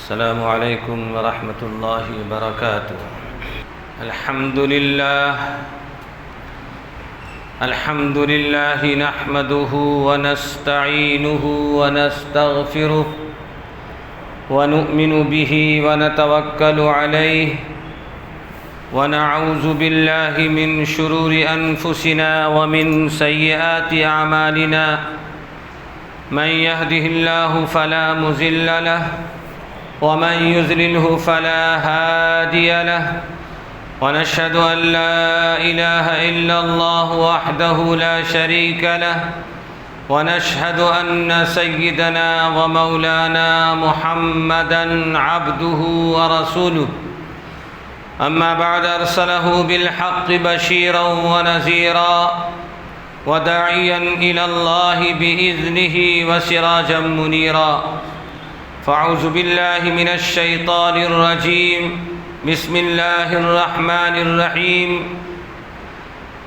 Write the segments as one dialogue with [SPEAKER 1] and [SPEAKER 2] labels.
[SPEAKER 1] السلام عليكم ورحمة الله وبركاته. الحمد لله نحمده ونستعينه ونستغفره ونؤمن به ونتوكل عليه ونعوذ بالله من شرور أنفسنا ومن سيئات أعمالنا. من يهده الله فلا مضل له ومن يضلله فلا هادي له. ونشهد أن لا إله إلا الله وحده لا شريك له. ونشهد أن سيدنا ومولانا محمدًا عبده ورسوله. أما بعد أرسله بالحق بشيرا ونذيرا وداعيا إلى الله بإذنه وسراجا منيرا. فأعوذ بالله من الشيطان الرجيم. بسم الله الرحمن الرحيم.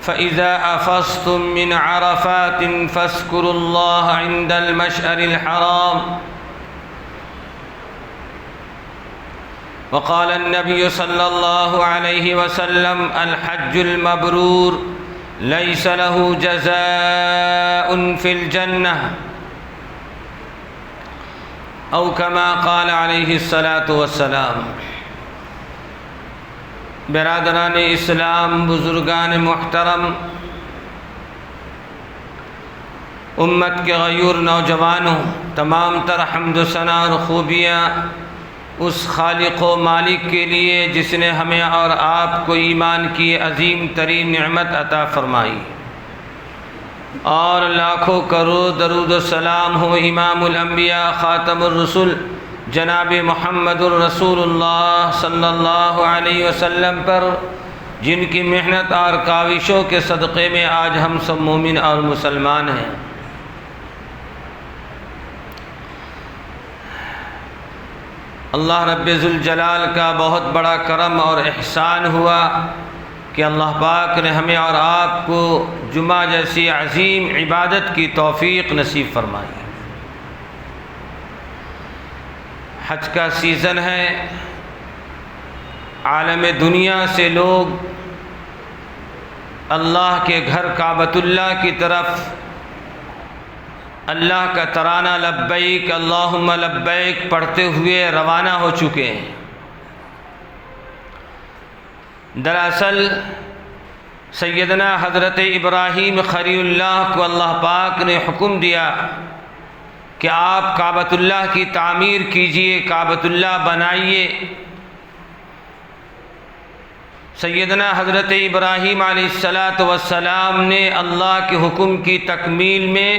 [SPEAKER 1] فإذا أفضتم من عرفات فاذكروا الله عند المشعر الحرام. وقال النبي صلى الله عليه وسلم: الحج المبرور ليس له جزاء في الجنة، أو كما قال عليه الصلاة والسلام. برادران اسلام، بزرگان محترم، امت کے غیور نوجوانوں، تمام تر حمد و ثنا اور خوبیاں اس خالق و مالک کے لیے جس نے ہمیں اور آپ کو ایمان کی عظیم ترین نعمت عطا فرمائی، اور لاکھوں کروڑ درود و سلام ہو امام الانبیاء خاتم الرسل جناب محمد الرسول اللہ صلی اللہ علیہ وسلم پر، جن کی محنت اور کاوشوں کے صدقے میں آج ہم سب مومن اور مسلمان ہیں. اللہ رب ذوالجلال کا بہت بڑا کرم اور احسان ہوا کہ اللہ پاک نے ہمیں اور آپ کو جمعہ جیسی عظیم عبادت کی توفیق نصیب فرمائی. حج کا سیزن ہے، عالم دنیا سے لوگ اللہ کے گھر کعبۃ اللہ کی طرف اللہ کا ترانہ لبیک اللہم لبیک پڑھتے ہوئے روانہ ہو چکے ہیں. دراصل سیدنا حضرت ابراہیم خلیل اللہ کو اللہ پاک نے حکم دیا کہ آپ کعبۃ اللہ کی تعمیر کیجئے، کعبۃ اللہ بنائیے. سیدنا حضرت ابراہیم علیہ السلام نے اللہ کے حکم کی تکمیل میں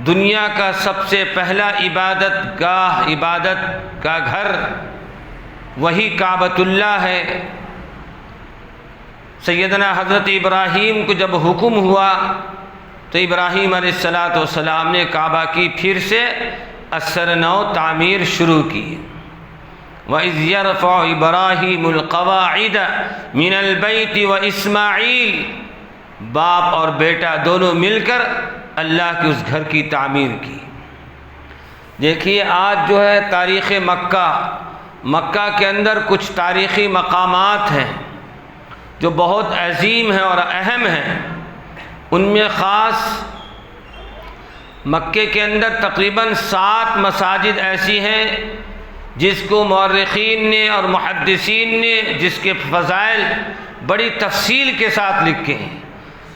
[SPEAKER 1] دنیا کا سب سے پہلا عبادت کا گھر وہی کعبۃ اللہ ہے. سیدنا حضرت ابراہیم کو جب حکم ہوا تو ابراہیم علیہ السلام نے کعبہ کی پھر سے اثر نو تعمیر شروع کی. وَإِذْ يَرْفَعُ إِبْرَاهِيمُ الْقَوَاعِدَ مِنَ الْبَيْتِ وَإِسْمَاعِيلُ، باپ اور بیٹا دونوں مل کر اللہ کے اس گھر کی تعمیر کی. دیکھیے آج جو ہے تاریخ مکہ کے اندر کچھ تاریخی مقامات ہیں جو بہت عظیم ہیں اور اہم ہیں. ان میں خاص مکے کے اندر تقریباً 7 مساجد ایسی ہیں جس کو مورخین نے اور محدثین نے جس کے فضائل بڑی تفصیل کے ساتھ لکھے ہیں.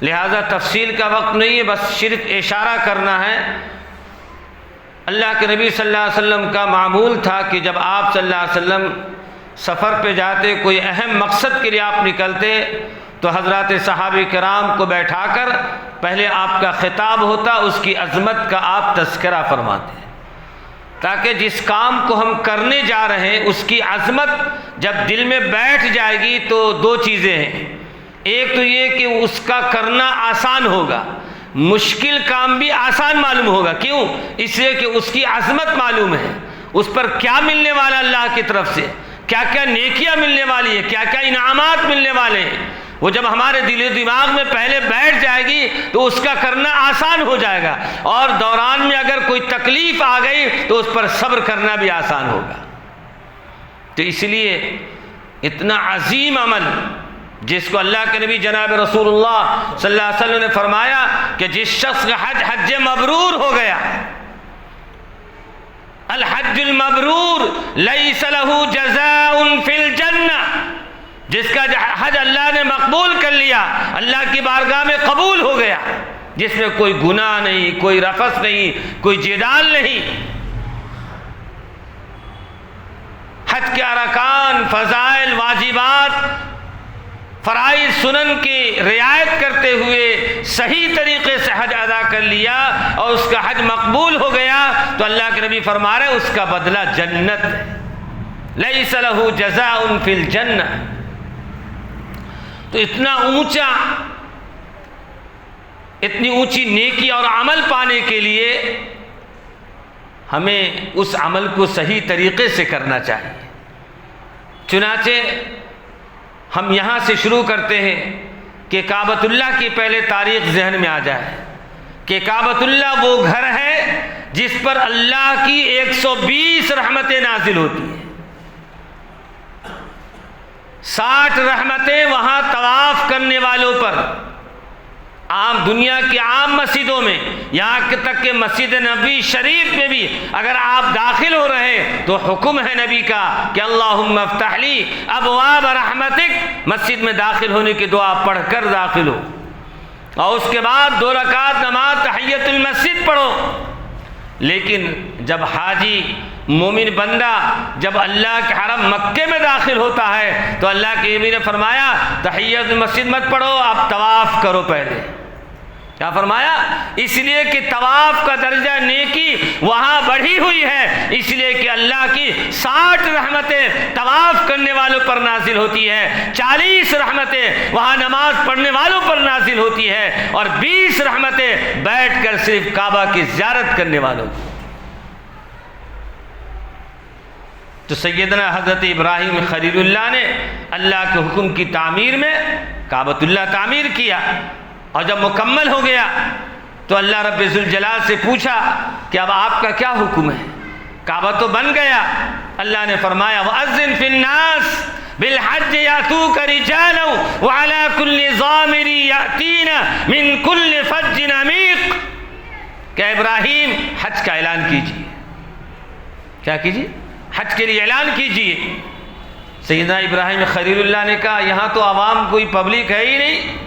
[SPEAKER 1] لہذا تفصیل کا وقت نہیں ہے، بس صرف اشارہ کرنا ہے. اللہ کے نبی صلی اللہ علیہ وسلم کا معمول تھا کہ جب آپ صلی اللہ علیہ وسلم سفر پہ جاتے، کوئی اہم مقصد کے لیے آپ نکلتے، تو حضرات صحابہ کرام کو بیٹھا کر پہلے آپ کا خطاب ہوتا، اس کی عظمت کا آپ تذکرہ فرماتے، تاکہ جس کام کو ہم کرنے جا رہے ہیں اس کی عظمت جب دل میں بیٹھ جائے گی تو 2 چیزیں ہیں. ایک تو یہ کہ اس کا کرنا آسان ہوگا، مشکل کام بھی آسان معلوم ہوگا. کیوں؟ اس لیے کہ اس کی عظمت معلوم ہے، اس پر کیا ملنے والا اللہ کی طرف سے، کیا کیا نیکیاں ملنے والی ہیں، کیا کیا انعامات ملنے والے ہیں. وہ جب ہمارے دل و دماغ میں پہلے بیٹھ جائے گی تو اس کا کرنا آسان ہو جائے گا، اور دوران میں اگر کوئی تکلیف آ گئی تو اس پر صبر کرنا بھی آسان ہوگا۔ تو اس لیے اتنا عظیم عمل جس کو اللہ کے نبی جناب رسول اللہ صلی اللہ علیہ وسلم نے فرمایا کہ جس شخص کا حج مبرور ہو گیا، الحج المبرور لیس لہ جزاء فی الجنہ، جس کا حج اللہ نے مقبول کر لیا، اللہ کی بارگاہ میں قبول ہو گیا، جس میں کوئی گناہ نہیں، کوئی رفث نہیں، کوئی جدال نہیں، حج کے ارکان، فضائل، واجبات، فرائض، سنن کی رعایت کرتے ہوئے صحیح طریقے سے حج ادا کر لیا اور اس کا حج مقبول ہو گیا، تو اللہ کے نبی فرما رہے اس کا بدلہ جنت ہے، لیس لہ جزاء فی الجنہ۔ تو اتنی اونچی نیکی اور عمل پانے کے لیے ہمیں اس عمل کو صحیح طریقے سے کرنا چاہیے۔ چنانچہ ہم یہاں سے شروع کرتے ہیں کہ کعبۃ اللہ کی پہلے تاریخ ذہن میں آ جائے کہ کعبۃ اللہ وہ گھر ہے جس پر اللہ کی 120 رحمتیں نازل ہوتی ہیں، 60 رحمتیں وہاں طواف کرنے والوں پر، عام دنیا کی عام مسجدوں میں، یہاں تک کہ مسجد نبوی شریف میں بھی اگر آپ داخل ہو رہے تو حکم ہے نبی کا کہ اللہم افتح لی ابواب رحمتک، مسجد میں داخل ہونے کی دعا پڑھ کر داخل ہو، اور اس کے بعد 2 رکعت نماز تحیۃ المسجد پڑھو۔ لیکن جب حاجی مومن بندہ جب اللہ کے حرم مکے میں داخل ہوتا ہے تو اللہ کے نبی نے فرمایا تحیۃ المسجد مت پڑھو، آپ طواف کرو پہلے۔ کیا فرمایا؟ اس لیے کہ طواف کا درجہ نیکی وہاں بڑھی ہوئی ہے، اس لیے کہ اللہ کی 60 رحمتیں طواف کرنے والوں پر نازل ہوتی ہے، 40 رحمتیں وہاں نماز پڑھنے والوں پر نازل ہوتی ہے، اور 20 رحمتیں بیٹھ کر صرف کعبہ کی زیارت کرنے والوں کو۔ تو سیدنا حضرت ابراہیم خلیل اللہ نے اللہ کے حکم کی تعمیر میں کعبۃ اللہ تعمیر کیا، اور جب مکمل ہو گیا تو اللہ رب ذوالجلال سے پوچھا کہ اب آپ کا کیا حکم ہے؟ کعبہ تو بن گیا، اللہ نے فرمایا وَأَذِّن فِي النَّاسِ بِالْحَجِّ يَأْتُوكَ رِجَالًا وَعَلَى كُلِّ ضَامِرٍ يَأْتِينَ مِنْ كُلِّ فَجٍّ عَمِيقٍ، کہ ابراہیم حج کا اعلان کیجیے۔ کیا کیجیے؟ حج کے لیے اعلان کیجیے۔ سیدنا ابراہیم خلیل اللہ نے کہا یہاں تو عوام کوئی پبلک ہے ہی نہیں،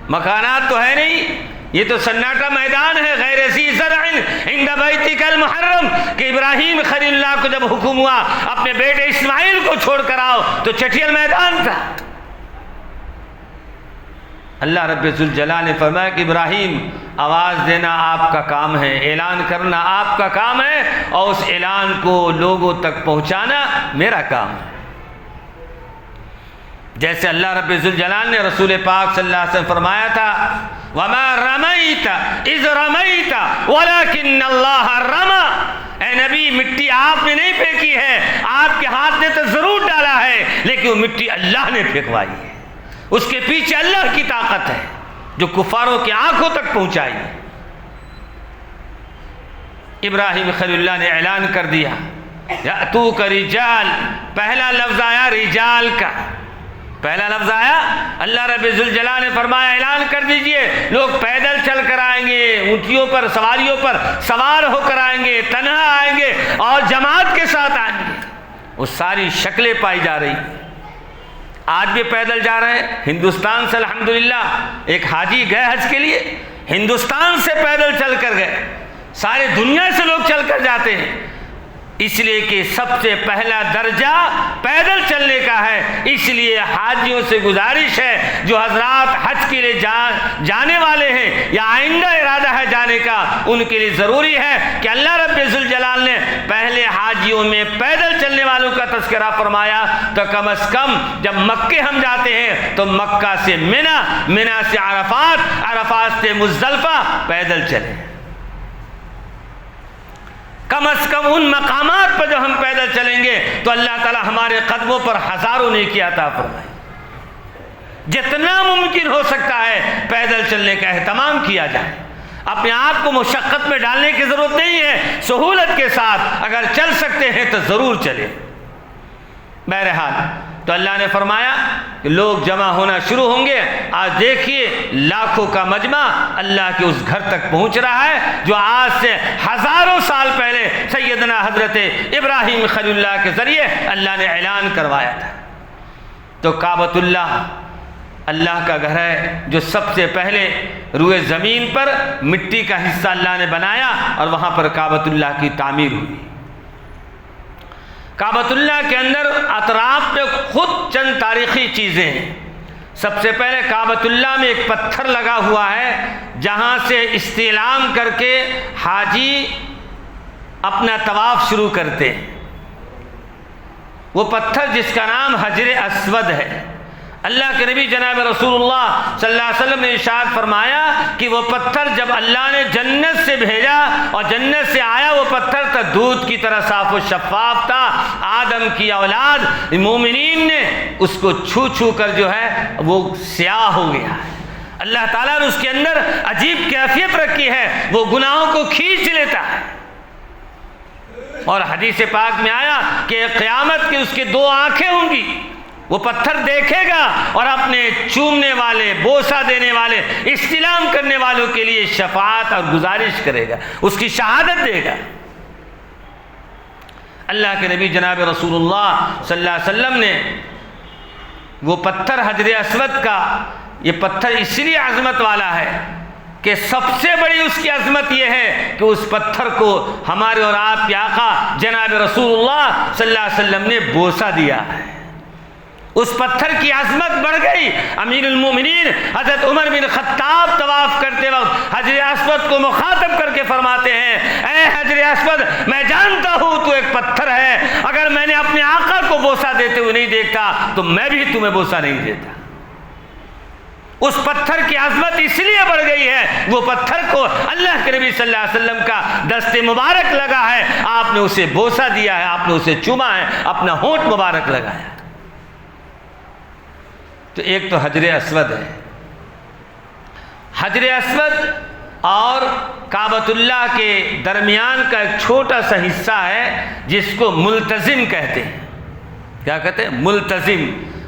[SPEAKER 1] مکانات تو ہے نہیں، یہ تو سناٹا میدان ہے، غیر ذی زرع عند بیتک المحرم، کہ ابراہیم خلیل اللہ کو جب حکم ہوا اپنے بیٹے اسماعیل کو چھوڑ کر آؤ تو چٹیل میدان تھا۔ اللہ رب ذوالجلال نے فرمایا کہ ابراہیم آواز دینا آپ کا کام ہے، اعلان کرنا آپ کا کام ہے، اور اس اعلان کو لوگوں تک پہنچانا میرا کام ہے۔ جیسے اللہ رب ذوالجلال نے رسول پاک صلی اللہ علیہ وسلم فرمایا تھا وَمَا رَمَيْتَ إِذْ رَمَيْتَ وَلَكِنَّ اللَّهَ رَمَى، اے نبی مٹی آپ نے نہیں پھینکی ہے، آپ کے ہاتھ نے تو ضرور ڈالا ہے، لیکن وہ مٹی اللہ نے پھینکوائی ہے، اس کے پیچھے اللہ کی طاقت ہے جو کفاروں کی آنکھوں تک پہنچائی۔ ابراہیم خلیل اللہ نے اعلان کر دیا یأتوک رجال، پہلا لفظ آیا رجال کا، پہلا لفظ آیا، اللہ رب ذوالجلال نے فرمایا اعلان کر دیجئے، لوگ پیدل چل کر آئیں گے، اونٹیوں پر سواریوں پر سوار ہو کر آئیں گے، تنہا آئیں گے اور جماعت کے ساتھ آئیں گے۔ وہ ساری شکلیں پائی جا رہی ہیں، آج بھی پیدل جا رہے ہیں۔ ہندوستان سے الحمدللہ ایک حاجی گئے حج کے لیے، ہندوستان سے پیدل چل کر گئے، سارے دنیا سے لوگ چل کر جاتے ہیں، اس لیے کہ سب سے پہلا درجہ پیدل چلنے کا ہے۔ اس لیے حاجیوں سے گزارش ہے جو حضرات حج کے لیے جانے والے ہیں یا آئندہ ارادہ ہے جانے کا، ان کے لیے ضروری ہے کہ اللہ رب ذوالجلال نے پہلے حاجیوں میں پیدل چلنے والوں کا تذکرہ فرمایا، تو کم از کم جب مکے ہم جاتے ہیں تو مکہ سے منی، منی سے عرفات، عرفات سے مزدلفہ پیدل چلیں۔ کم از کم ان مقامات پر جب ہم پیدل چلیں گے تو اللہ تعالی ہمارے قدموں پر ہزاروں نیکی عطا فرمائے۔ جتنا ممکن ہو سکتا ہے پیدل چلنے کا اہتمام کیا جائے. اپنے آپ کو مشقت میں ڈالنے کی ضرورت نہیں ہے، سہولت کے ساتھ اگر چل سکتے ہیں تو ضرور چلیں. بہرحال تو اللہ نے فرمایا کہ لوگ جمع ہونا شروع ہوں گے. آج دیکھیے لاکھوں کا مجمع اللہ کے اس گھر تک پہنچ رہا ہے جو آج سے ہزاروں سال پہلے سیدنا حضرت ابراہیم خلیل اللہ کے ذریعے اللہ نے اعلان کروایا تھا. تو کعبۃ اللہ اللہ کا گھر ہے جو سب سے پہلے روئے زمین پر مٹی کا حصہ اللہ نے بنایا اور وہاں پر کعبۃ اللہ کی تعمیر ہوئی. کعبۃ اللہ کے اندر اطراف میں خود چند تاریخی چیزیں ہیں. سب سے پہلے کعبۃ اللہ میں ایک پتھر لگا ہوا ہے جہاں سے استعلام کر کے حاجی اپنا طواف شروع کرتے ہیں. وہ پتھر جس کا نام حجر اسود ہے. اللہ کے نبی جناب رسول اللہ صلی اللہ علیہ وسلم نے ارشاد فرمایا کہ وہ پتھر جب اللہ نے جنت سے بھیجا اور جنت سے آیا وہ پتھر تو دودھ کی طرح صاف و شفاف تھا. آدم کی اولاد مومنین نے اس کو چھو چھو کر جو ہے وہ سیاہ ہو گیا ہے. اللہ تعالیٰ نے اس کے اندر عجیب کیفیت رکھی ہے، وہ گناہوں کو کھینچ لیتا ہے. اور حدیث پاک میں آیا کہ قیامت کی اس کی دو آنکھیں ہوں گی. وہ پتھر دیکھے گا اور اپنے چومنے والے، بوسہ دینے والے، استلام کرنے والوں کے لیے شفاعت اور گزارش کرے گا، اس کی شہادت دے گا. اللہ کے نبی جناب رسول اللہ صلی اللہ علیہ وسلم نے وہ پتھر حجر اسود کا، یہ پتھر اس لیے عظمت والا ہے کہ سب سے بڑی اس کی عظمت یہ ہے کہ اس پتھر کو ہمارے اور آپ کے آقا جناب رسول اللہ صلی اللہ علیہ وسلم نے بوسہ دیا ہے. اس پتھر کی عظمت بڑھ گئی. امیر المومنین حضرت عمر بن خطاب طواف کرتے وقت حجر اسود کو مخاطب کر کے فرماتے ہیں، اے حجر اسود، میں جانتا ہوں تو ایک پتھر ہے، اگر میں نے اپنے آقا کو بوسہ دیتے ہوئے نہیں دیکھا تو میں بھی تمہیں بوسہ نہیں دیتا. اس پتھر کی عظمت اس لیے بڑھ گئی ہے، وہ پتھر کو اللہ کے نبی صلی اللہ علیہ وسلم کا دست مبارک لگا ہے، آپ نے اسے بوسہ دیا ہے، آپ نے اسے چوما ہے، اپنا ہونٹ مبارک لگایا. تو ایک تو حجر اسود ہے. حجر اسود اور کعبۃ اللہ کے درمیان کا ایک چھوٹا سا حصہ ہے جس کو ملتزم کہتے ہیں. کیا کہتے ہیں؟ ملتزم.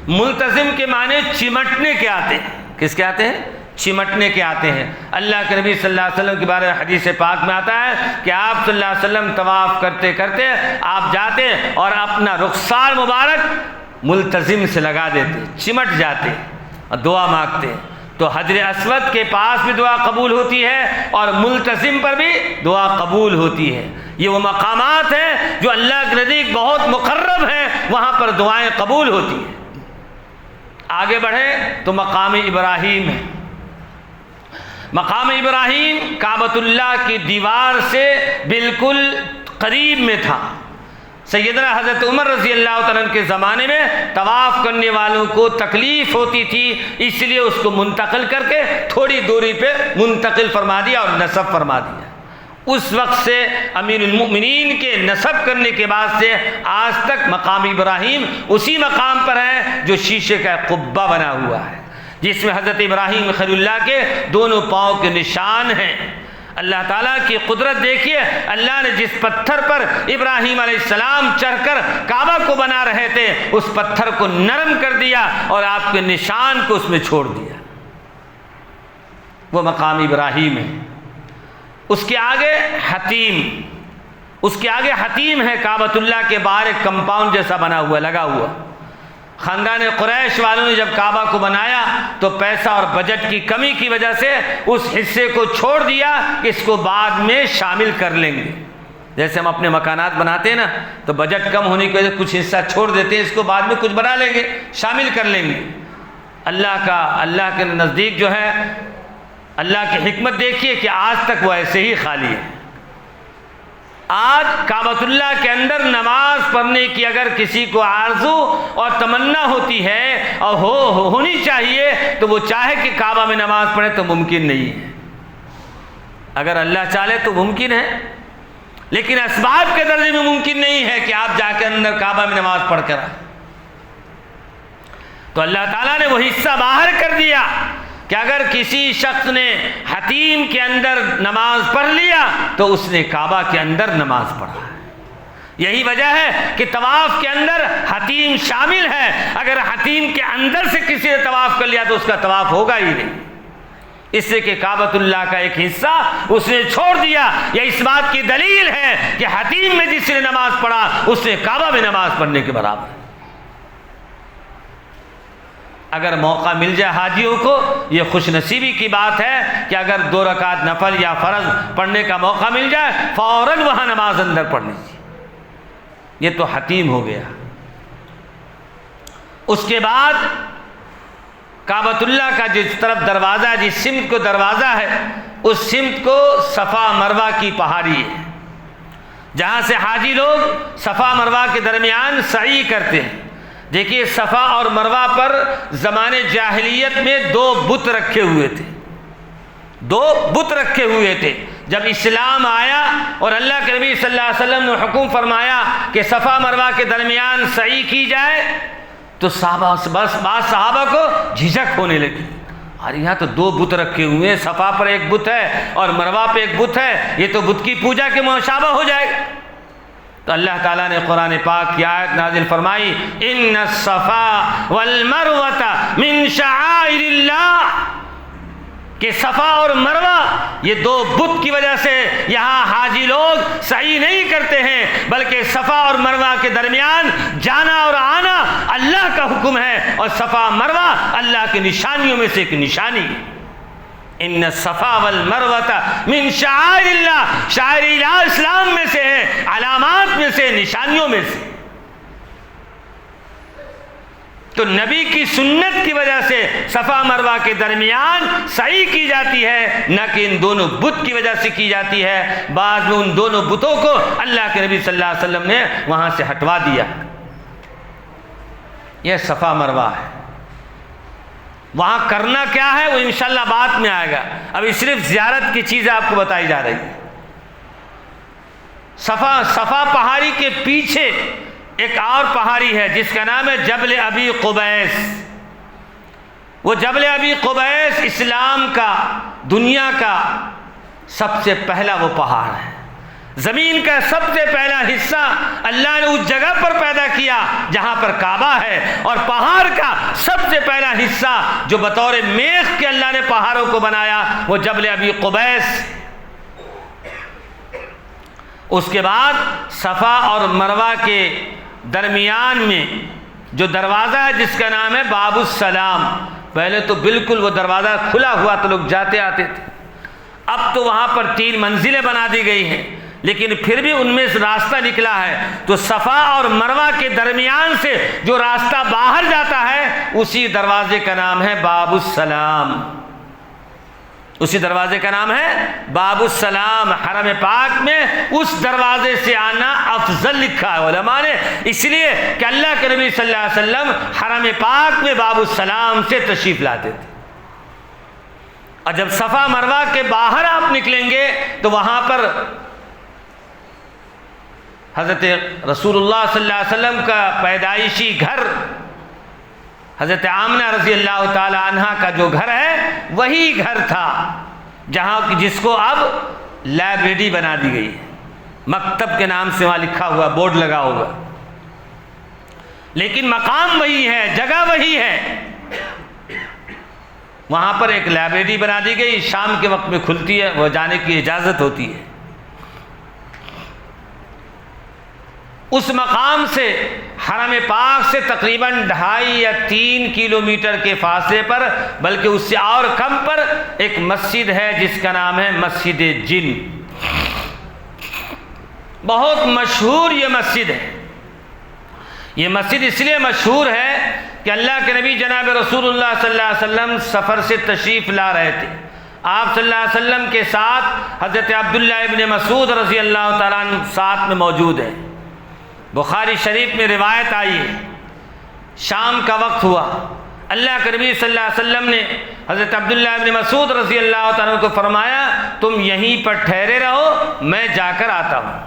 [SPEAKER 1] ملتزم کے معنی چمٹنے کے آتے ہیں. کس کے آتے ہیں؟ چمٹنے کے آتے ہیں. اللہ کے نبی صلی اللہ علیہ وسلم کے بارے میں حدیث پاک میں آتا ہے کہ آپ صلی اللہ علیہ وسلم طواف کرتے کرتے آپ جاتے اور اپنا رخسار مبارک ملتزم سے لگا دیتے، چمٹ جاتے اور دعا مانگتے. تو حجر اسود کے پاس بھی دعا قبول ہوتی ہے اور ملتزم پر بھی دعا قبول ہوتی ہے. یہ وہ مقامات ہیں جو اللہ کے نزدیک بہت مقرب ہیں، وہاں پر دعائیں قبول ہوتی ہیں. آگے بڑھیں تو مقام ابراہیم ہے. مقام ابراہیم کعبۃ اللہ کی دیوار سے بالکل قریب میں تھا. سیدنا حضرت عمر رضی اللہ تعالیٰ عنہ کے زمانے میں طواف کرنے والوں کو تکلیف ہوتی تھی، اس لیے اس کو منتقل کر کے تھوڑی دوری پہ منتقل فرما دیا اور نصب فرما دیا. اس وقت سے امیر المؤمنین کے نصب کرنے کے بعد سے آج تک مقام ابراہیم اسی مقام پر ہے جو شیشے کا قبہ بنا ہوا ہے، جس میں حضرت ابراہیم خلیل اللہ کے دونوں پاؤں کے نشان ہیں. اللہ تعالیٰ کی قدرت دیکھیے، اللہ نے جس پتھر پر ابراہیم علیہ السلام چڑھ کر کعبہ کو بنا رہے تھے اس پتھر کو نرم کر دیا اور آپ کے نشان کو اس میں چھوڑ دیا. وہ مقام ابراہیم ہے. اس کے آگے حتیم، اس کے آگے حتیم ہے. کعبۃ اللہ کے باہر ایک کمپاؤنڈ جیسا بنا ہوا لگا ہوا. خاندان قریش والوں نے جب کعبہ کو بنایا تو پیسہ اور بجٹ کی کمی کی وجہ سے اس حصے کو چھوڑ دیا کہ اس کو بعد میں شامل کر لیں گے. جیسے ہم اپنے مکانات بناتے ہیں نا تو بجٹ کم ہونے کی وجہ سے کچھ حصہ چھوڑ دیتے ہیں، اس کو بعد میں کچھ بنا لیں گے، شامل کر لیں گے. اللہ کے نزدیک جو ہے اللہ کی حکمت دیکھیے کہ آج تک وہ ایسے ہی خالی ہے. آج کعبۃ اللہ کے اندر نماز پڑھنے کی اگر کسی کو آرزو اور تمنا ہوتی ہے اور ہونی چاہیے تو وہ چاہے کہ کعبہ میں نماز پڑھے تو ممکن نہیں ہے. اگر اللہ چاہے تو ممکن ہے، لیکن اسباب کے درجے میں ممکن نہیں ہے کہ آپ جا کے اندر کعبہ میں نماز پڑھ کر آئیں. تو اللہ تعالیٰ نے وہ حصہ باہر کر دیا کہ اگر کسی شخص نے حتیم کے اندر نماز پڑھ لیا تو اس نے کعبہ کے اندر نماز پڑھا. یہی وجہ ہے کہ طواف کے اندر حتیم شامل ہے. اگر حتیم کے اندر سے کسی نے طواف کر لیا تو اس کا طواف ہوگا ہی نہیں، اس سے کہ کعبۃ اللہ کا ایک حصہ اس نے چھوڑ دیا. یہ اس بات کی دلیل ہے کہ حتیم میں جس نے نماز پڑھا اس نے کعبہ میں نماز پڑھنے کے برابر ہے. اگر موقع مل جائے حاجیوں کو، یہ خوش نصیبی کی بات ہے کہ اگر 2 رکعت نفل یا فرض پڑھنے کا موقع مل جائے فوراً وہاں نماز اندر پڑھ لیجیے. یہ تو حتیم ہو گیا. اس کے بعد کعبۃ اللہ کا جس طرف دروازہ ہے، جس سمت کو دروازہ ہے، اس سمت کو صفا مروہ کی پہاڑی ہے، جہاں سے حاجی لوگ صفا مروہ کے درمیان سعی کرتے ہیں. دیکھیے صفا اور مروہ پر زمانے جاہلیت میں 2 بت رکھے ہوئے تھے، 2 بت رکھے ہوئے تھے. جب اسلام آیا اور اللہ کے نبی صلی اللہ علیہ وسلم نے حکم فرمایا کہ صفا مروہ کے درمیان سعی کی جائے تو بعض صحابہ کو جھجک ہونے لگی. اور یہاں تو 2 بت رکھے ہوئے ہیں، صفا پر ایک بت ہے اور مروہ پہ ایک بت ہے، یہ تو بت کی پوجا کے مشابہ ہو جائے گا. تو اللہ تعالیٰ نے قرآن پاک کی آیت نازل فرمائی، ان الصفا والمروۃ من شعائر اللہ، کہ صفا اور مروہ یہ 2 بت کی وجہ سے یہاں حاجی لوگ سعی نہیں کرتے ہیں، بلکہ صفا اور مروہ کے درمیان جانا اور آنا اللہ کا حکم ہے، اور صفا مروہ اللہ کی نشانیوں میں سے ایک نشانی ہے. ان الصفا والمروۃ من شعائر اللہ، شعائر الہ اسلام میں سے ہے، علامات میں سے، نشانیوں میں سے. تو نبی کی سنت کی وجہ سے صفا مروہ کے درمیان سعی کی جاتی ہے، نہ کہ ان دونوں بت کی وجہ سے کی جاتی ہے. بعد میں ان دونوں بتوں کو اللہ کے نبی صلی اللہ علیہ وسلم نے وہاں سے ہٹوا دیا. یہ صفا مروہ ہے. وہاں کرنا کیا ہے وہ انشاءاللہ بعد میں آئے گا، ابھی صرف زیارت کی چیزیں آپ کو بتائی جا رہی ہیں. صفا پہاڑی کے پیچھے ایک اور پہاڑی ہے جس کا نام ہے جبل ابی قبیس. وہ جبل ابی قبیس اسلام کا، دنیا کا سب سے پہلا وہ پہاڑ ہے. زمین کا سب سے پہلا حصہ اللہ نے اس جگہ پر پیدا کیا جہاں پر کعبہ ہے، اور پہاڑ کا سب سے پہلا حصہ جو بطور میخ کے اللہ نے پہاڑوں کو بنایا وہ جبل ابی قبیس. اس کے بعد صفا اور مروہ کے درمیان میں جو دروازہ ہے جس کا نام ہے باب السلام. پہلے تو بالکل وہ دروازہ کھلا ہوا تو لوگ جاتے آتے تھے، اب تو وہاں پر 3 منزلیں بنا دی گئی ہیں، لیکن پھر بھی ان میں سے راستہ نکلا ہے. تو صفا اور مروہ کے درمیان سے جو راستہ باہر جاتا ہے اسی دروازے کا نام ہے باب السلام. اسی دروازے کا نام ہے باب السلام. حرم پاک میں اس دروازے سے آنا افضل لکھا ہے علماء نے، اس لیے کہ اللہ کے نبی صلی اللہ علیہ وسلم حرم پاک میں باب السلام سے تشریف لاتے تھے. اور جب صفا مروہ کے باہر آپ نکلیں گے تو وہاں پر حضرت رسول اللہ صلی اللہ علیہ وسلم کا پیدائشی گھر حضرت آمنہ رضی اللہ تعالی عنہ کا جو گھر ہے وہی گھر تھا جہاں جس کو اب لائبریری بنا دی گئی ہے، مکتب کے نام سے وہاں لکھا ہوا بورڈ لگا ہوگا، لیکن مقام وہی ہے، جگہ وہی ہے. وہاں پر ایک لائبریری بنا دی گئی، شام کے وقت میں کھلتی ہے، وہ جانے کی اجازت ہوتی ہے. اس مقام سے حرم پاک سے تقریباً 2.5 یا 3 کلومیٹر کے فاصلے پر، بلکہ اس سے اور کم پر ایک مسجد ہے جس کا نام ہے مسجد جن. بہت مشہور یہ مسجد ہے. یہ مسجد اس لیے مشہور ہے کہ اللہ کے نبی جناب رسول اللہ صلی اللہ علیہ وسلم سفر سے تشریف لا رہے تھے. آپ صلی اللہ علیہ وسلم کے ساتھ حضرت عبداللہ ابن مسعود رضی اللہ تعالیٰ عنہ ساتھ میں موجود ہے. بخاری شریف میں روایت آئی ہے، شام کا وقت ہوا، اللہ کے نبی صلی اللہ علیہ وسلم نے حضرت عبداللہ ابن مسعود رضی اللہ تعالیٰ عنہ کو فرمایا تم یہیں پر ٹھہرے رہو، میں جا کر آتا ہوں.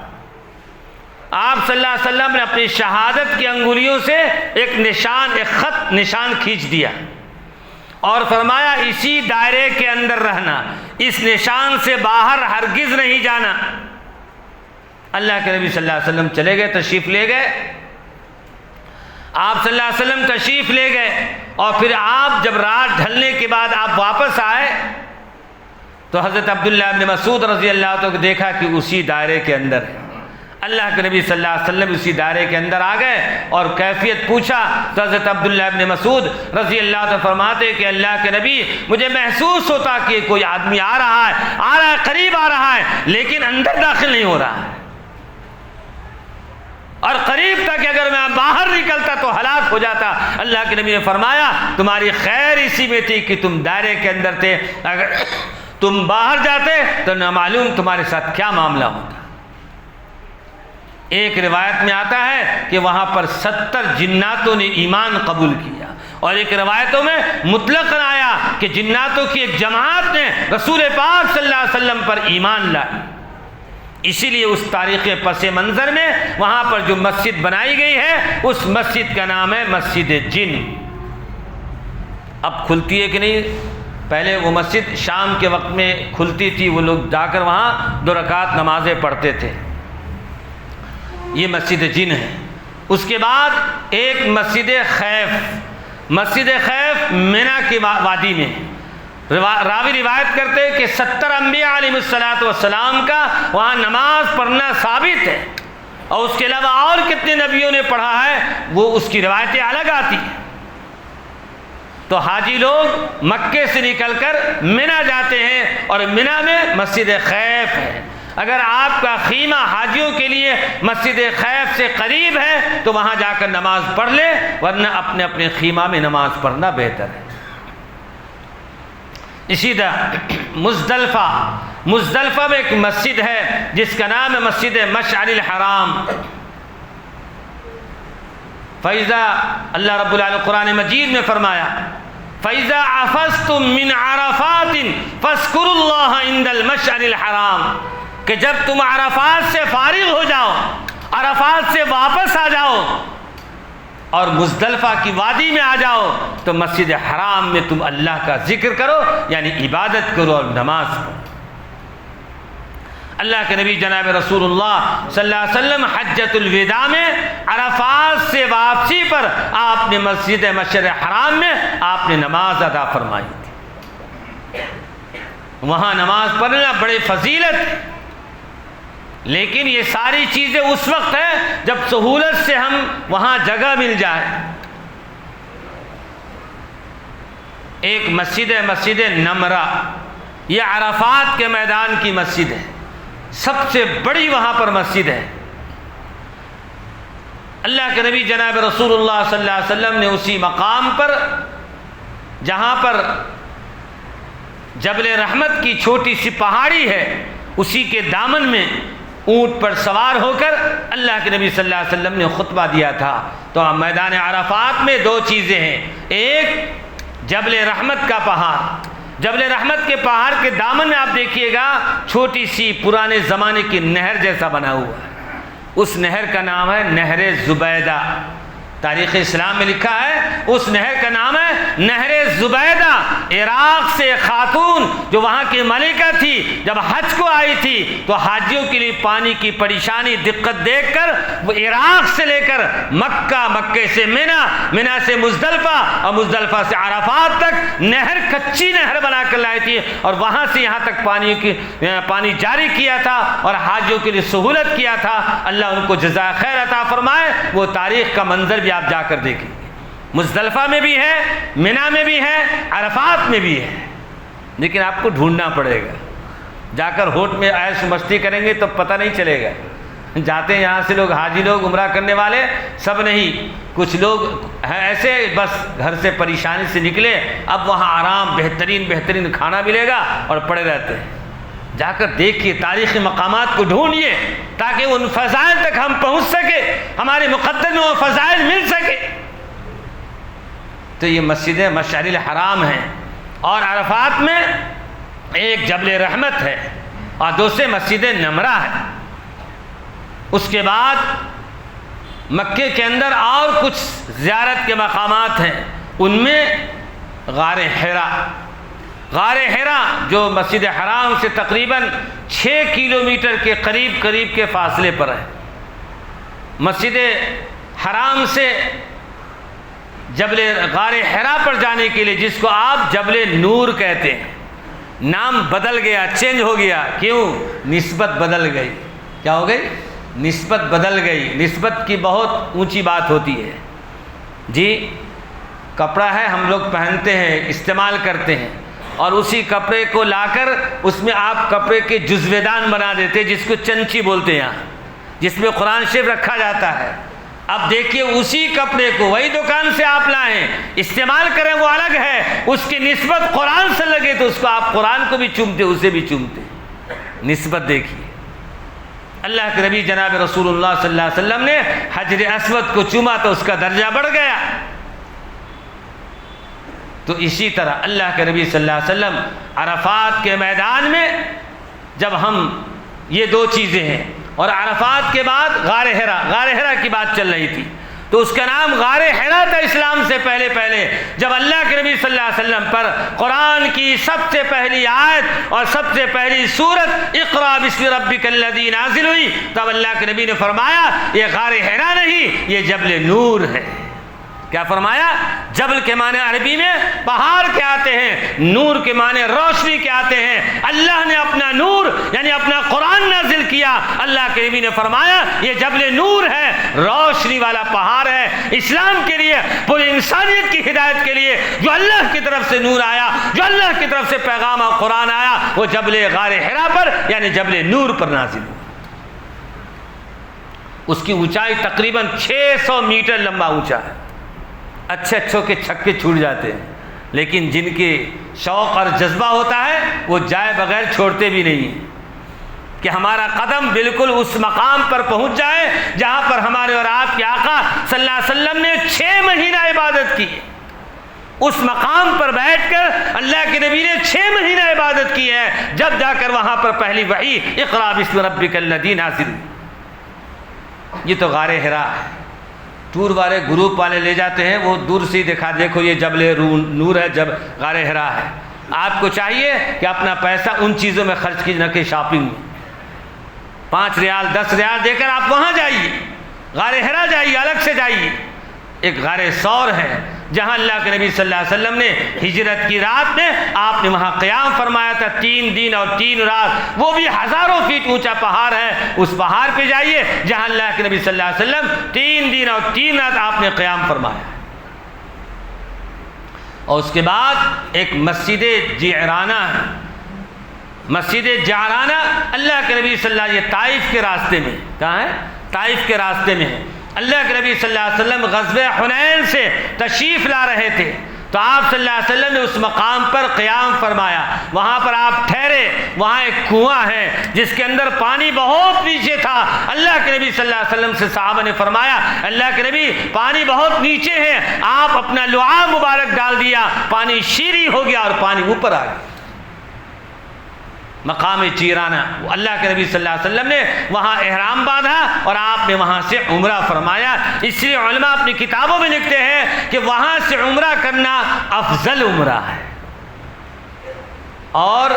[SPEAKER 1] آپ صلی اللہ علیہ وسلم نے اپنی شہادت کی انگلیوں سے ایک خط نشان کھینچ دیا اور فرمایا اسی دائرے کے اندر رہنا، اس نشان سے باہر ہرگز نہیں جانا۔ اللہ کے نبی صلی اللہ علیہ وسلم چلے گئے، تشریف لے گئے، آپ صلی اللہ علیہ وسلم تشریف لے گئے، اور پھر آپ جب رات ڈھلنے کے بعد آپ واپس آئے تو حضرت عبداللہ ابن مسعود رضی اللہ عنہ کو دیکھا کہ اسی دائرے کے اندر ہے۔ اللہ کے نبی صلی اللہ علیہ وسلم اسی دائرے کے اندر آ گئے اور کیفیت پوچھا تو حضرت عبداللہ ابن مسعود رضی اللہ عنہ فرماتے کہ اللہ کے نبی مجھے محسوس ہوتا کہ کوئی آدمی آ رہا ہے، قریب آ رہا ہے، لیکن اندر داخل نہیں ہو رہا ہے، اور قریب تھا کہ اگر میں باہر نکلتا تو ہلاک ہو جاتا۔ اللہ کے نبی نے فرمایا تمہاری خیر اسی میں تھی کہ تم دائرے کے اندر تھے، اگر تم باہر جاتے تو نہ معلوم تمہارے ساتھ کیا معاملہ ہوتا۔ ایک روایت میں آتا ہے کہ وہاں پر 70 جناتوں نے ایمان قبول کیا، اور ایک روایتوں میں مطلق آیا کہ جناتوں کی ایک جماعت نے رسول پاک صلی اللہ علیہ وسلم پر ایمان لائی۔ اسی لیے اس تاریخ پس منظر میں وہاں پر جو مسجد بنائی گئی ہے اس مسجد کا نام ہے مسجد جن۔ اب کھلتی ہے کہ نہیں؟ پہلے وہ مسجد شام کے وقت میں کھلتی تھی، وہ لوگ جا کر وہاں 2 رکعت نمازیں پڑھتے تھے، یہ مسجد جن ہے۔ اس کے بعد ایک مسجد خیف مینا کی وادی میں، راوی روایت کرتے ہیں کہ 70 انبیاء علیہ السلام کا وہاں نماز پڑھنا ثابت ہے، اور اس کے علاوہ اور کتنے نبیوں نے پڑھا ہے وہ اس کی روایتیں الگ آتی ہیں۔ تو حاجی لوگ مکے سے نکل کر مینا جاتے ہیں، اور مینا میں مسجد خیف ہے۔ اگر آپ کا خیمہ حاجیوں کے لیے مسجد خیف سے قریب ہے تو وہاں جا کر نماز پڑھ لے، ورنہ اپنے اپنے خیمہ میں نماز پڑھنا بہتر ہے۔ اسی طرح مزدلفہ میں ایک مسجد ہے جس کا نام ہے مسجد مشعر الحرام۔ اللہ رب العالمین قرآن مجید میں فرمایا فَإِذَا عَفَزْتُم مِّنْ عَرَفَاتٍ فَاذْكُرُوا اللَّهَ عِندَ الْمَشْعَرِ الْحَرَامِ، کہ جب تم عرفات سے فارغ ہو جاؤ، عرفات سے واپس آ جاؤ اور مزدلفہ کی وادی میں آ جاؤ تو مسجد حرام میں تم اللہ کا ذکر کرو، یعنی عبادت کرو اور نماز پڑھو۔ اللہ کے نبی جناب رسول اللہ صلی اللہ علیہ وسلم حجۃ الوداع میں عرفات سے واپسی پر آپ نے مسجد مشعر حرام میں آپ نے نماز ادا فرمائی تھی۔ وہاں نماز پڑھنا بڑے فضیلت ہے، لیکن یہ ساری چیزیں اس وقت ہیں جب سہولت سے ہم وہاں جگہ مل جائے۔ ایک مسجد ہے مسجد نمرہ، یہ عرفات کے میدان کی مسجد ہے، سب سے بڑی وہاں پر مسجد ہے۔ اللہ کے نبی جناب رسول اللہ صلی اللہ علیہ وسلم نے اسی مقام پر جہاں پر جبل رحمت کی چھوٹی سی پہاڑی ہے، اسی کے دامن میں اونٹ پر سوار ہو کر اللہ کے نبی صلی اللہ علیہ وسلم نے خطبہ دیا تھا۔ تو میدان عرفات میں 2 چیزیں ہیں، ایک جبل رحمت کا پہاڑ، جبل رحمت کے پہاڑ کے دامن میں آپ دیکھیے گا چھوٹی سی پرانے زمانے کی نہر جیسا بنا ہوا ہے، اس نہر کا نام ہے نہر زبیدہ۔ تاریخ اسلام میں لکھا ہے اس نہر کا نام ہے نہر زبیدہ۔ عراق سے خاتون جو وہاں کی ملکہ تھی جب حج کو آئی تھی تو حاجیوں کے لیے پانی کی پریشانی دقت دیکھ کر وہ عراق سے لے کر مکے سے مینا سے مزدلفہ اور مزدلفہ سے عرفات تک نہر کچی نہر بنا کر لائی تھی، اور وہاں سے یہاں تک پانی جاری کیا تھا اور حاجیوں کے لیے سہولت کیا تھا۔ اللہ ان کو جزائے خیر عطا فرمائے۔ وہ تاریخ کا منظر بھی آپ جا کر دیکھیں، مزدلفہ میں بھی ہے، مینا میں بھی ہے، عرفات میں بھی ہے، لیکن آپ کو ڈھونڈنا پڑے گا۔ جا کر ہوٹ میں عیش مستی کریں گے تو پتہ نہیں چلے گا۔ جاتے ہیں یہاں سے لوگ، حاجی لوگ، عمرہ کرنے والے سب نہیں، کچھ لوگ ہیں ایسے بس گھر سے پریشانی سے نکلے، اب وہاں آرام بہترین کھانا ملے گا اور پڑے رہتے ہیں۔ جا کر دیکھیے، تاریخی مقامات کو ڈھونڈیے تاکہ ان فضائل تک ہم پہنچ سکے، ہمارے مقدر میں وہ فضائل مل سکے۔ تو یہ مسجد مشعر الحرام ہے، اور عرفات میں ایک جبل رحمت ہے اور دوسرے مسجد نمرہ ہے۔ اس کے بعد مکے کے اندر اور کچھ زیارت کے مقامات ہیں، ان میں غار حرا جو مسجد حرام سے تقریباً 6 کلومیٹر کے قریب کے فاصلے پر ہے۔ مسجد حرام سے غار حرا پر جانے کے لیے، جس کو آپ جبل نور کہتے ہیں، نام بدل گیا، چینج ہو گیا، کیوں؟ نسبت بدل گئی۔ کیا ہو گئی؟ نسبت بدل گئی۔ نسبت کی بہت اونچی بات ہوتی ہے جی۔ کپڑا ہے، ہم لوگ پہنتے ہیں، استعمال کرتے ہیں، اور اسی کپڑے کو لا کر اس میں آپ کپڑے کے جزوے دان بنا دیتے ہیں، جس کو چنچی بولتے ہیں یہاں، جس میں قرآن شریف رکھا جاتا ہے۔ اب دیکھیے اسی کپڑے کو وہی دکان سے آپ لائیں، استعمال کریں، وہ الگ ہے، اس کی نسبت قرآن سے لگے تو اس کو آپ قرآن کو بھی چومتے، اسے بھی چومتے۔ نسبت دیکھیے، اللہ کے نبی جناب رسول اللہ صلی اللہ علیہ وسلم نے حجر اسود کو چوما تو اس کا درجہ بڑھ گیا۔ تو اسی طرح اللہ کے نبی صلی اللہ علیہ وسلم عرفات کے میدان میں، جب ہم یہ دو چیزیں ہیں، اور عرفات کے بعد غار حرا کی بات چل رہی تھی، تو اس کا نام غار حرا تھا اسلام سے پہلے جب اللہ کے نبی صلی اللہ علیہ وسلم پر قرآن کی سب سے پہلی آیت اور سب سے پہلی سورت اقرا بسم ربک الذی نازل ہوئی، تب اللہ کے نبی نے فرمایا یہ غار حرا نہیں، یہ جبل نور ہے۔ کیا فرمایا؟ جبل کے معنی عربی میں پہاڑ کے آتے ہیں، نور کے معنی روشنی کے آتے ہیں۔ اللہ نے اپنا نور یعنی اپنا قرآن نازل کیا۔ اللہ کے نبی نے فرمایا یہ جبل نور ہے، روشنی والا پہاڑ ہے، اسلام کے لیے، پوری انسانیت کی ہدایت کے لیے جو اللہ کی طرف سے نور آیا، جو اللہ کی طرف سے پیغام اور قرآن آیا، وہ جبل غار حرا پر یعنی جبل نور پر نازل ہوا۔ اس کی اونچائی تقریباً 600 میٹر لمبا اونچا ہے۔ اچھوں کے چھکے چھوٹ جاتے ہیں، لیکن جن کے شوق اور جذبہ ہوتا ہے وہ جائے بغیر چھوڑتے بھی نہیں ہیں کہ ہمارا قدم بالکل اس مقام پر پہنچ جائے جہاں پر ہمارے اور آپ کے آقا صلی اللہ علیہ وسلم نے 6 مہینہ عبادت کی۔ اس مقام پر بیٹھ کر اللہ کے نبی نے 6 مہینہ عبادت کی ہے، جب جا کر وہاں پر پہلی وحی اقرا بسم ربک الذی نازل۔ یہ تو غار حرا ہے۔ ٹور والے گروپ والے لے جاتے ہیں، وہ دور سے دکھا، دیکھو یہ جبل نور ہے، جب غار حرا ہے۔ آپ کو چاہیے کہ اپنا پیسہ ان چیزوں میں خرچ کیجیے، نہ کہ شاپنگ میں۔ 5 ریال 10 ریال دے کر آپ وہاں جائیے، غار حرا جائیے، الگ سے جائیے۔ ایک غار ثور ہے جہاں اللہ کے نبی صلی اللہ علیہ وسلم نے ہجرت کی رات میں آپ نے وہاں قیام فرمایا تھا، 3 دن اور 3 رات، وہ بھی ہزاروں فیٹ اونچا پہاڑ ہے۔ اس پہاڑ پہ جائیے جہاں اللہ کے نبی صلی اللہ علیہ وسلم 3 دن اور 3 رات آپ نے قیام فرمایا۔ اور اس کے بعد ایک مسجد جعرانہ ہے۔ مسجد جعرانہ اللہ کے نبی صلی اللہ علیہ وسلم، یہ طائف کے راستے میں، کہاں ہے؟ طائف کے راستے میں ہے۔ اللہ کے نبی صلی اللہ علیہ وسلم غزوہ حنین سے تشریف لا رہے تھے، تو آپ صلی اللہ علیہ وسلم نے اس مقام پر قیام فرمایا، وہاں پر آپ ٹھہرے۔ وہاں ایک کنواں ہے جس کے اندر پانی بہت نیچے تھا۔ اللہ کے نبی صلی اللہ علیہ وسلم سے صحابہ نے فرمایا اللہ کے نبی پانی بہت نیچے ہے، آپ اپنا لعاب مبارک ڈال دیا، پانی شیریں ہو گیا اور پانی اوپر آ گیا۔ مقام جعرانہ، اللہ کے نبی صلی اللہ علیہ وسلم نے وہاں احرام باندھا اور آپ نے وہاں سے عمرہ فرمایا۔ اس لیے علماء اپنی کتابوں میں لکھتے ہیں کہ وہاں سے عمرہ کرنا افضل عمرہ ہے۔ اور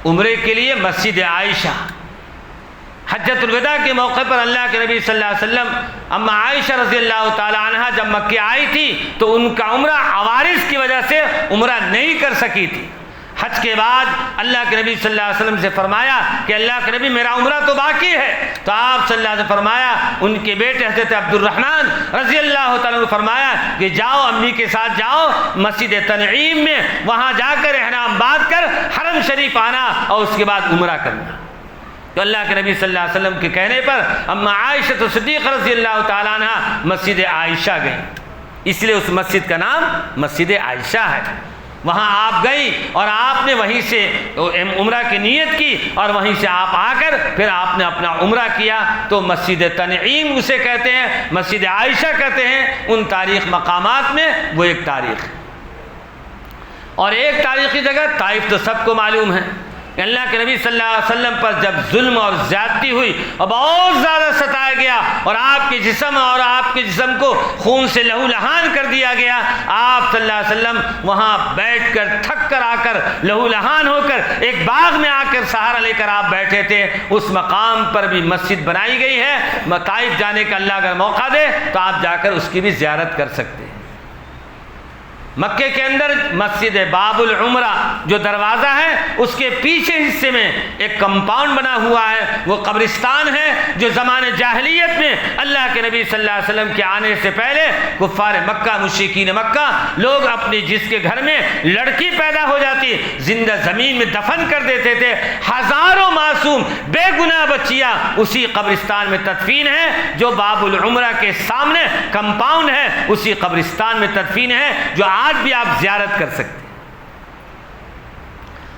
[SPEAKER 1] عمرے کے لیے مسجد عائشہ، حجۃ الوداع کے موقع پر اللہ کے نبی صلی اللہ علیہ وسلم، اما عائشہ رضی اللہ تعالی عنہا جب مکہ آئی تھی تو ان کا عمرہ عوارض کی وجہ سے عمرہ نہیں کر سکی تھی۔ حج کے بعد اللہ کے نبی صلی اللہ علیہ وسلم سے فرمایا کہ اللہ کے نبی میرا عمرہ تو باقی ہے، تو آپ صلی اللہ علیہ وسلم فرمایا، ان کے بیٹے حضرت عبد الرحمن رضی اللہ تعالیٰ نے فرمایا کہ جاؤ امی کے ساتھ جاؤ مسجد تنعیم میں، وہاں جا کر احرام باندھ کر حرم شریف آنا اور اس کے بعد عمرہ کرنا۔ تو اللہ کے نبی صلی اللہ علیہ وسلم کے کہنے پر اما عائشہ صدیقہ رضی اللہ تعالیٰ عنہ مسجد عائشہ گئی، اس لیے اس مسجد کا نام مسجد عائشہ ہے۔ وہاں آپ گئی اور آپ نے وہیں سے عمرہ کی نیت کی اور وہیں سے آپ آ کر پھر آپ نے اپنا عمرہ کیا۔ تو مسجد تنعیم اسے کہتے ہیں، مسجد عائشہ کہتے ہیں، ان تاریخ مقامات میں وہ ایک تاریخ ہے۔ اور ایک تاریخی جگہ طائف تو سب کو معلوم ہے، کہ اللہ کے نبی صلی اللہ علیہ وسلم پر جب ظلم اور زیادتی ہوئی اور بہت زیادہ ستایا گیا اور آپ کے جسم کو خون سے لہو لہان کر دیا گیا، آپ صلی اللہ علیہ وسلم وہاں بیٹھ کر تھک کر آ کر لہو لہان ہو کر ایک باغ میں آ کر سہارا لے کر آپ بیٹھے تھے۔ اس مقام پر بھی مسجد بنائی گئی ہے، طائف جانے کا اللہ اگر موقع دے تو آپ جا کر اس کی بھی زیارت کر سکتے ہیں۔ مکے کے اندر مسجد باب العمرہ جو دروازہ ہے اس کے پیچھے حصے میں ایک کمپاؤنڈ بنا ہوا ہے، وہ قبرستان ہے جو زمانے جاہلیت میں اللہ کے نبی صلی اللہ علیہ وسلم کے آنے سے پہلے کفار مکہ، مشرکین مکہ، لوگ اپنی جس کے گھر میں لڑکی پیدا ہو جاتی زندہ زمین میں دفن کر دیتے تھے۔ ہزاروں معصوم بے گناہ بچیاں اسی قبرستان میں تدفین ہیں جو باب العمرہ کے سامنے کمپاؤنڈ ہے، اسی قبرستان میں تدفین ہے جو آج بھی آپ زیارت کر سکتے ہیں۔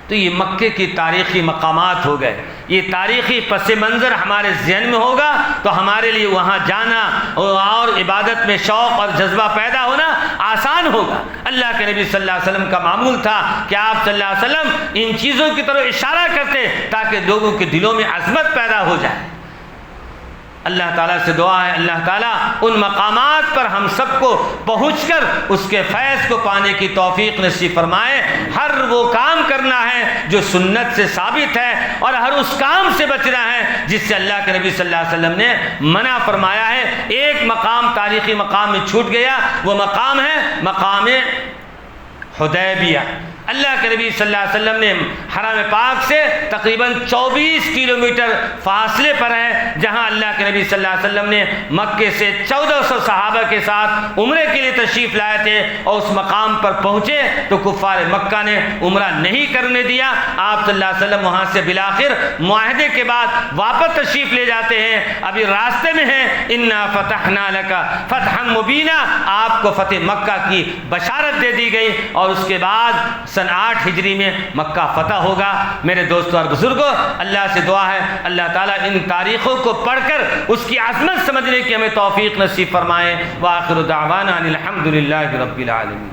[SPEAKER 1] تو یہ مکے کی تاریخی مقامات ہو گئے، یہ تاریخی پس منظر ہمارے ذہن میں ہوگا تو ہمارے لیے وہاں جانا اور عبادت میں شوق اور جذبہ پیدا ہونا آسان ہوگا۔ اللہ کے نبی صلی اللہ علیہ وسلم کا معمول تھا کہ آپ صلی اللہ علیہ وسلم ان چیزوں کی طرف اشارہ کرتے تاکہ لوگوں کے دلوں میں عظمت پیدا ہو جائے۔ اللہ تعالیٰ سے دعا ہے اللہ تعالیٰ ان مقامات پر ہم سب کو پہنچ کر اس کے فیض کو پانے کی توفیق نصیب فرمائے۔ ہر وہ کام کرنا ہے جو سنت سے ثابت ہے اور ہر اس کام سے بچنا ہے جس سے اللہ کے نبی صلی اللہ علیہ وسلم نے منع فرمایا ہے۔ ایک مقام تاریخی مقام میں چھوٹ گیا، وہ مقام ہے مقام حدیبیہ۔ اللہ کے نبی صلی اللہ علیہ وسلم نے حرم پاک سے تقریباً 24 کلومیٹر فاصلے پر ہے جہاں اللہ کے نبی صلی اللہ علیہ وسلم نے مکے سے 1400 صحابہ کے ساتھ عمرے کے لیے تشریف لائے تھے اور اس مقام پر پہنچے تو کفار مکہ نے عمرہ نہیں کرنے دیا۔ آپ صلی اللہ علیہ وسلم وہاں سے بالآخر معاہدے کے بعد واپس تشریف لے جاتے ہیں، ابھی راستے میں ہیں انا فتحنا لک فتحا مبینا، آپ کو فتح مکہ کی بشارت دے دی گئی اور اس کے بعد سن 8 ہجری میں مکہ فتح ہوگا۔ میرے دوستوں اور بزرگوں، اللہ سے دعا ہے اللہ تعالیٰ ان تاریخوں کو پڑھ کر اس کی عظمت سمجھنے کی ہمیں توفیق نصیب فرمائے۔ وآخر دعوانا ان الحمد للہ رب العالمین۔